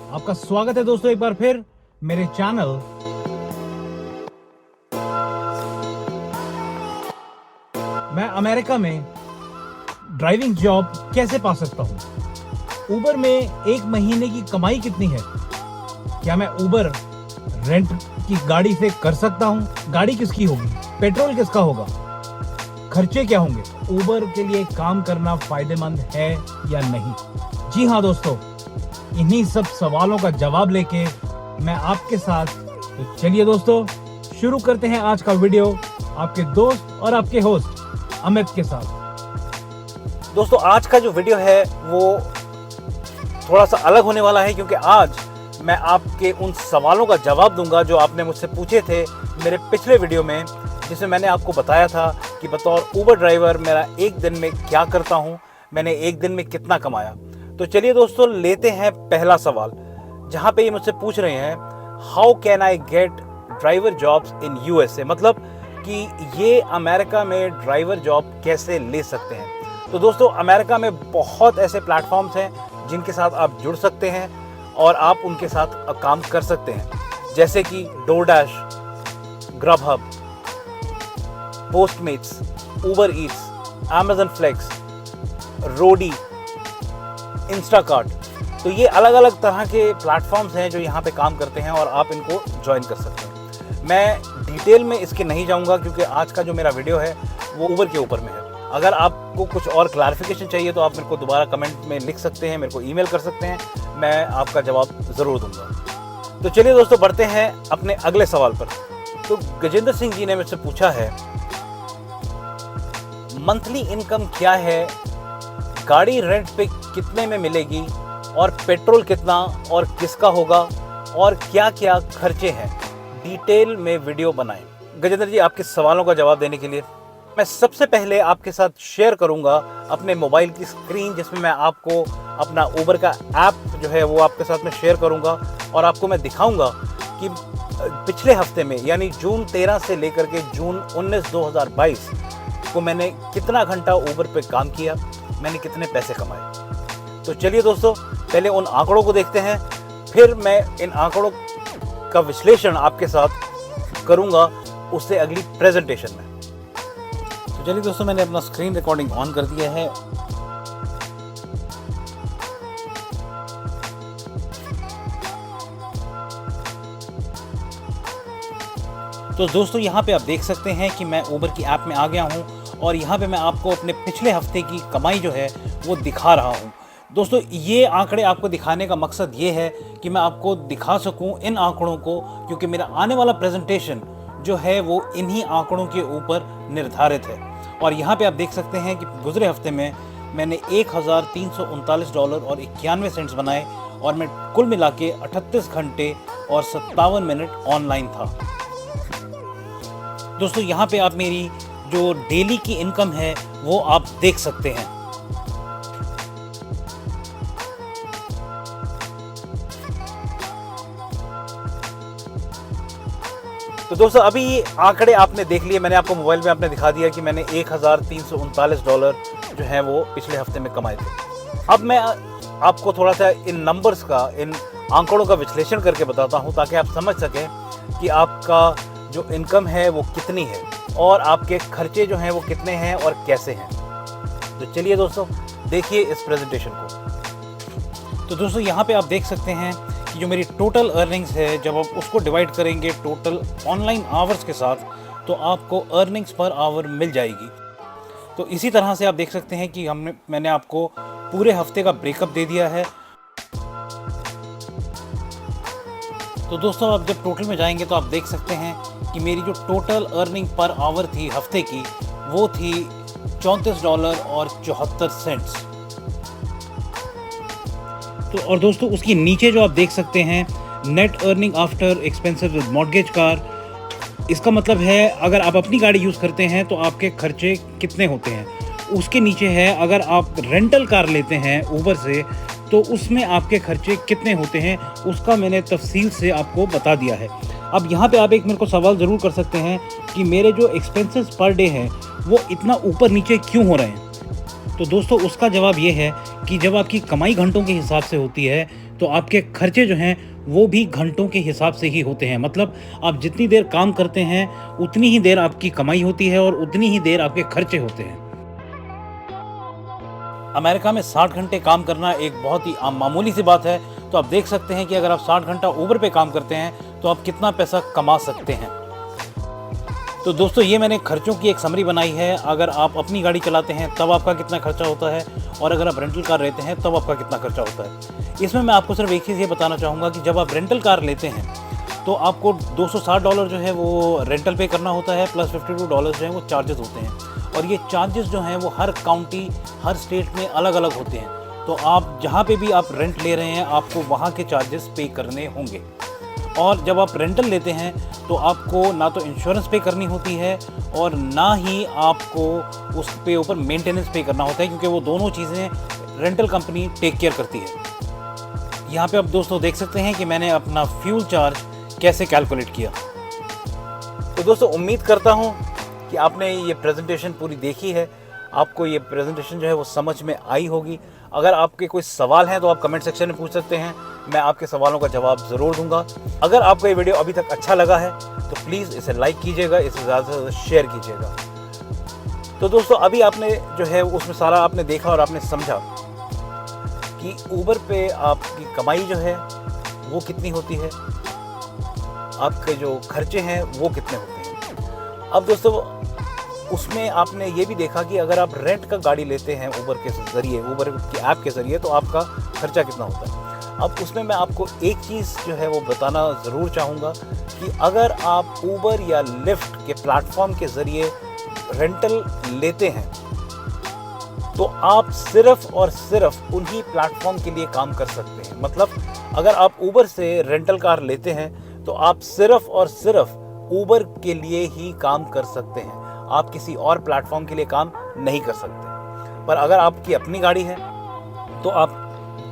आपका स्वागत है दोस्तों एक बार फिर मेरे चैनल मैं अमेरिका में ड्राइविंग जॉब कैसे पा सकता हूं। उबर में एक महीने की कमाई कितनी है, क्या मैं उबर रेंट की गाड़ी से कर सकता हूं, गाड़ी किसकी होगी, पेट्रोल किसका होगा, खर्चे क्या होंगे, उबर के लिए काम करना फायदेमंद है या नहीं। जी हाँ दोस्तों, इन्हीं सब सवालों का जवाब लेके मैं आपके साथ, तो चलिए दोस्तों शुरू करते हैं आज का वीडियो आपके दोस्त और आपके होस्ट अमित के साथ। दोस्तों आज का जो वीडियो है वो थोड़ा सा अलग होने वाला है, क्योंकि आज मैं आपके उन सवालों का जवाब दूंगा जो आपने मुझसे पूछे थे मेरे पिछले वीडियो में, जिसमें मैंने आपको बताया था कि बतौर उबर ड्राइवर मेरा एक दिन में क्या करता हूं, मैंने एक दिन में कितना कमाया। तो चलिए दोस्तों लेते हैं पहला सवाल, जहां पे ये मुझसे पूछ रहे हैं how can I get driver jobs in USA, मतलब कि ये अमेरिका में ड्राइवर जॉब कैसे ले सकते हैं। तो दोस्तों अमेरिका में बहुत ऐसे प्लेटफॉर्म्स हैं जिनके साथ आप जुड़ सकते हैं और आप उनके साथ काम कर सकते हैं, जैसे कि DoorDash, Grubhub, Postmates, Uber Eats, Amazon Flex, Roadie, Instacart. तो ये अलग अलग तरह के प्लेटफॉर्म्स हैं जो यहाँ पे काम करते हैं और आप इनको ज्वाइन कर सकते हैं। मैं डिटेल में इसके नहीं जाऊँगा क्योंकि आज का जो मेरा वीडियो है वो उबर के ऊपर में है। अगर आपको कुछ और क्लैरिफिकेशन चाहिए तो आप मेरे को दोबारा कमेंट में लिख सकते हैं, मेरे को ईमेल कर सकते हैं, मैं आपका जवाब ज़रूर दूंगा। तो चलिए दोस्तों बढ़ते हैं अपने अगले सवाल पर। तो गजेंद्र सिंह जी ने मुझसे पूछा है मंथली इनकम क्या है, गाड़ी रेंट पे कितने में मिलेगी और पेट्रोल कितना और किसका होगा और क्या क्या खर्चे हैं, डिटेल में वीडियो बनाएं। गजेंद्र जी आपके सवालों का जवाब देने के लिए मैं सबसे पहले आपके साथ शेयर करूंगा अपने मोबाइल की स्क्रीन, जिसमें मैं आपको अपना उबर का ऐप जो है वो आपके साथ में शेयर करूंगा और आपको मैं दिखाऊंगा कि पिछले हफ्ते में यानी जून 13 से लेकर के जून 19 2022 को मैंने कितना घंटा उबर पे काम किया, मैंने कितने पैसे कमाए। तो चलिए दोस्तों पहले उन आंकड़ों को देखते हैं, फिर मैं इन आंकड़ों का विश्लेषण आपके साथ करूंगा उससे अगली प्रेजेंटेशन में। तो चलिए दोस्तों मैंने अपना स्क्रीन रिकॉर्डिंग ऑन कर दिया है। तो दोस्तों यहाँ पे आप देख सकते हैं कि मैं उबर की ऐप में आ गया हूँ और यहाँ पे मैं आपको अपने पिछले हफ्ते की कमाई जो है वो दिखा रहा हूँ। दोस्तों ये आंकड़े आपको दिखाने का मकसद ये है कि मैं आपको दिखा सकूँ इन आंकड़ों को, क्योंकि मेरा आने वाला प्रेजेंटेशन जो है वो इन्हीं आंकड़ों के ऊपर निर्धारित है। और यहाँ पे आप देख सकते हैं कि गुजरे हफ्ते में मैंने $1,339.91 बनाए और मैं कुल मिला के 38 घंटे और 57 मिनट ऑनलाइन था। दोस्तों यहाँ पे आप मेरी जो डेली की इनकम है वो आप देख सकते हैं। तो दोस्तों अभी ये आंकड़े आपने देख लिए, मैंने आपको मोबाइल में आपने दिखा दिया कि मैंने $1,339 जो है वो पिछले हफ्ते में कमाए थे। अब मैं आपको थोड़ा सा इन नंबर्स का, इन आंकड़ों का विश्लेषण करके बताता हूं ताकि आप समझ सकें कि आपका जो इनकम है वो कितनी है और आपके खर्चे जो हैं वो कितने हैं और कैसे हैं। तो चलिए दोस्तों देखिए इस प्रेजेंटेशन को। तो दोस्तों यहाँ पे आप देख सकते हैं कि जो मेरी टोटल अर्निंग्स है, जब आप उसको डिवाइड करेंगे टोटल ऑनलाइन आवर्स के साथ तो आपको अर्निंग्स पर आवर मिल जाएगी। तो इसी तरह से आप देख सकते हैं कि मैंने आपको पूरे हफ्ते का ब्रेकअप दे दिया है। तो दोस्तों आप जब टोटल में जाएंगे तो आप देख सकते हैं कि मेरी जो टोटल अर्निंग पर आवर थी हफ्ते की वो थी $34.74। तो और दोस्तों उसके नीचे जो आप देख सकते हैं net earning after expenses with mortgage car, इसका मतलब है अगर आप अपनी गाड़ी यूज़ करते हैं तो आपके खर्चे कितने होते हैं। उसके नीचे है अगर आप रेंटल कार लेते हैं उबर से तो उसमें आपके खर्चे कितने होते हैं, उसका मैंने तफसील से आपको बता दिया है। अब यहाँ पे आप एक मेरे को सवाल ज़रूर कर सकते हैं कि मेरे जो एक्सपेंसेस पर डे हैं वो इतना ऊपर नीचे क्यों हो रहे हैं। तो दोस्तों उसका जवाब ये है कि जब आपकी कमाई घंटों के हिसाब से होती है तो आपके खर्चे जो हैं वो भी घंटों के हिसाब से ही होते हैं। मतलब आप जितनी देर काम करते हैं उतनी ही देर आपकी कमाई होती है और उतनी ही देर आपके खर्चे होते हैं। अमेरिका में 60 घंटे काम करना एक बहुत ही मामूली सी बात है। तो आप देख सकते हैं कि अगर आप 60 घंटा ऊबर पे काम करते हैं तो आप कितना पैसा कमा सकते हैं। तो दोस्तों ये मैंने खर्चों की एक समरी बनाई है। अगर आप अपनी गाड़ी चलाते हैं तब आपका कितना खर्चा होता है और अगर आप रेंटल कार लेते हैं तब आपका कितना खर्चा होता है। इसमें मैं आपको सिर्फ एक चीज़ ये बताना चाहूँगा कि जब आप रेंटल कार लेते हैं तो आपको $260 जो है वो रेंटल पे करना होता है, प्लस $52 जो है वो चार्जेस होते हैं। और ये चार्जेस जो हैं वो हर काउंटी, हर स्टेट में अलग अलग होते हैं। तो आप जहाँ पे भी आप रेंट ले रहे हैं आपको वहाँ के चार्जेस पे करने होंगे। और जब आप रेंटल लेते हैं तो आपको ना तो इंश्योरेंस पे करनी होती है और ना ही आपको उस पे ऊपर मेंटेनेंस पे करना होता है, क्योंकि वो दोनों चीज़ें रेंटल कंपनी टेक केयर करती है। यहाँ पे आप दोस्तों देख सकते हैं कि मैंने अपना फ्यूल चार्ज कैसे कैलकुलेट किया। तो दोस्तों उम्मीद करता हूँ कि आपने ये प्रेजेंटेशन पूरी देखी है, आपको ये प्रेजेंटेशन जो है वो समझ में आई होगी। अगर आपके कोई सवाल हैं तो आप कमेंट सेक्शन में पूछ सकते हैं, मैं आपके सवालों का जवाब ज़रूर दूंगा। अगर आपको ये वीडियो अभी तक अच्छा लगा है तो प्लीज़ इसे लाइक कीजिएगा, इसे ज़्यादा से ज़्यादा शेयर कीजिएगा। तो दोस्तों अभी आपने जो है उसमें सारा आपने देखा और आपने समझा कि ऊबर पे आपकी कमाई जो है वो कितनी होती है, आपके जो खर्चे हैं वो कितने होते हैं। अब दोस्तों उसमें आपने ये भी देखा कि अगर आप रेंट का गाड़ी लेते हैं ऊबर के ज़रिए, ऊबर की ऐप के ज़रिए, तो आपका खर्चा कितना होता है। अब उसमें मैं आपको एक चीज़ जो है वो बताना ज़रूर चाहूँगा कि अगर आप ऊबर या लिफ्ट के प्लेटफॉर्म के ज़रिए रेंटल लेते हैं तो आप सिर्फ़ और सिर्फ उन्हीं प्लेटफॉर्म के लिए काम कर सकते हैं। मतलब अगर आप ऊबर से रेंटल कार लेते हैं तो आप सिर्फ़ और सिर्फ ऊबर के लिए ही काम कर सकते हैं, आप किसी और प्लेटफॉर्म के लिए काम नहीं कर सकते। पर अगर आपकी अपनी गाड़ी है तो आप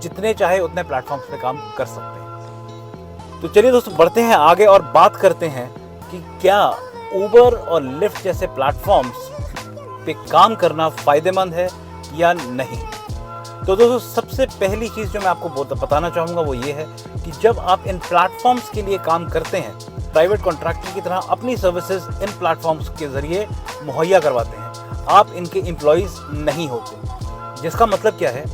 जितने चाहे उतने प्लेटफॉर्म्स पे काम कर सकते हैं। तो चलिए दोस्तों बढ़ते हैं आगे और बात करते हैं कि क्या ऊबर और लिफ्ट जैसे प्लेटफॉर्म्स पे काम करना फ़ायदेमंद है या नहीं। तो दोस्तों सबसे पहली चीज़ जो मैं आपको बताना चाहूँगा वो ये है कि जब आप इन प्लेटफॉर्म्स के लिए काम करते हैं, प्राइवेट कॉन्ट्रैक्टर की तरह अपनी सर्विसेज इन प्लेटफॉर्म्स के ज़रिए मुहैया करवाते हैं, आप इनके एम्प्लॉइज़ नहीं होते। जिसका मतलब क्या है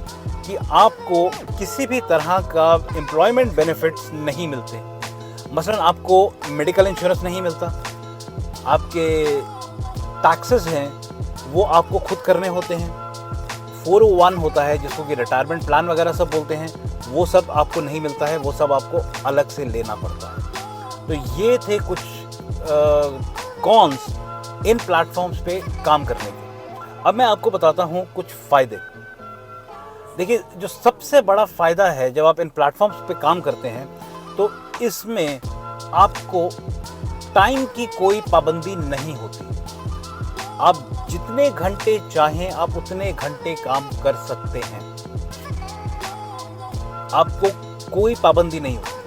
कि आपको किसी भी तरह का एम्प्लॉयमेंट बेनिफिट्स नहीं मिलते। मसलन आपको मेडिकल इंश्योरेंस नहीं मिलता, आपके टैक्सेस हैं वो आपको खुद करने होते हैं, 401 होता है जिसको कि रिटायरमेंट प्लान वगैरह सब बोलते हैं, वो सब आपको नहीं मिलता है, वो सब आपको अलग से लेना पड़ता है। तो ये थे कुछ कॉन्स इन प्लेटफॉर्म्स पे काम करने के। अब मैं आपको बताता हूँ कुछ फ़ायदे। देखिए जो सबसे बड़ा फ़ायदा है जब आप इन प्लेटफॉर्म्स पे काम करते हैं तो इसमें आपको टाइम की कोई पाबंदी नहीं होती। आप जितने घंटे चाहें आप उतने घंटे काम कर सकते हैं, आपको कोई पाबंदी नहीं होती।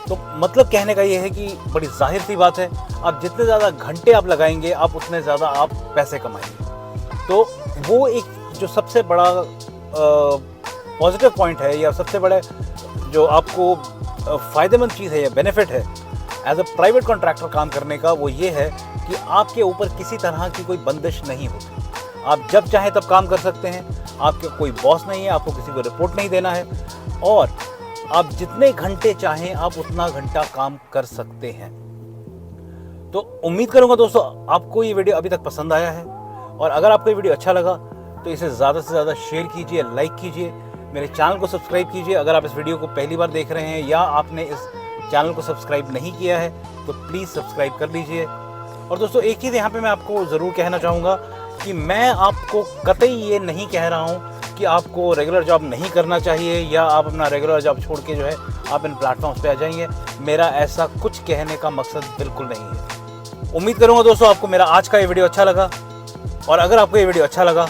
तो मतलब कहने का ये है कि बड़ी जाहिर सी बात है, आप जितने ज़्यादा घंटे आप लगाएंगे आप उतने ज़्यादा आप पैसे कमाएंगे। तो वो एक जो सबसे बड़ा पॉजिटिव पॉइंट है या सबसे बड़ा जो आपको फ़ायदेमंद चीज़ है या बेनिफिट है एज अ प्राइवेट कॉन्ट्रैक्टर काम करने का, वो ये है कि आपके ऊपर किसी तरह की कोई बंदिश नहीं होती। आप जब चाहें तब काम कर सकते हैं, आपके कोई बॉस नहीं है, आपको किसी को रिपोर्ट नहीं देना है और आप जितने घंटे चाहें आप उतना घंटा काम कर सकते हैं। तो उम्मीद करूंगा दोस्तों आपको ये वीडियो अभी तक पसंद आया है और अगर आपको ये वीडियो अच्छा लगा तो इसे ज़्यादा से ज़्यादा शेयर कीजिए, लाइक कीजिए, मेरे चैनल को सब्सक्राइब कीजिए। अगर आप इस वीडियो को पहली बार देख रहे हैं या आपने इस चैनल को सब्सक्राइब नहीं किया है तो प्लीज़ सब्सक्राइब कर लीजिए। और दोस्तों एक चीज़ यहाँ पे मैं आपको ज़रूर कहना चाहूँगा कि मैं आपको कतई ये नहीं कह रहा हूँ कि आपको रेगुलर जॉब नहीं करना चाहिए या आप अपना रेगुलर जॉब छोड़ के जो है आप इन प्लेटफॉर्म्स पे आ जाएंगे। मेरा ऐसा कुछ कहने का मकसद बिल्कुल नहीं है। उम्मीद करूँगा दोस्तों आपको मेरा आज का ये वीडियो अच्छा लगा और अगर आपको ये वीडियो अच्छा लगा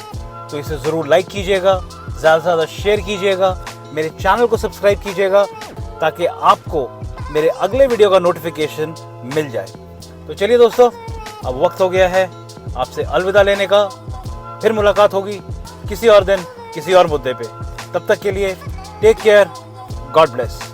तो इसे ज़रूर लाइक कीजिएगा, ज़्यादा से ज़्यादा शेयर कीजिएगा, मेरे चैनल को सब्सक्राइब कीजिएगा ताकि आपको मेरे अगले वीडियो का नोटिफिकेशन मिल जाए। तो चलिए दोस्तों अब वक्त हो गया है आपसे अलविदा लेने का। फिर मुलाकात होगी किसी और दिन किसी और मुद्दे पे। तब तक के लिए टेक केयर, गॉड ब्लेस।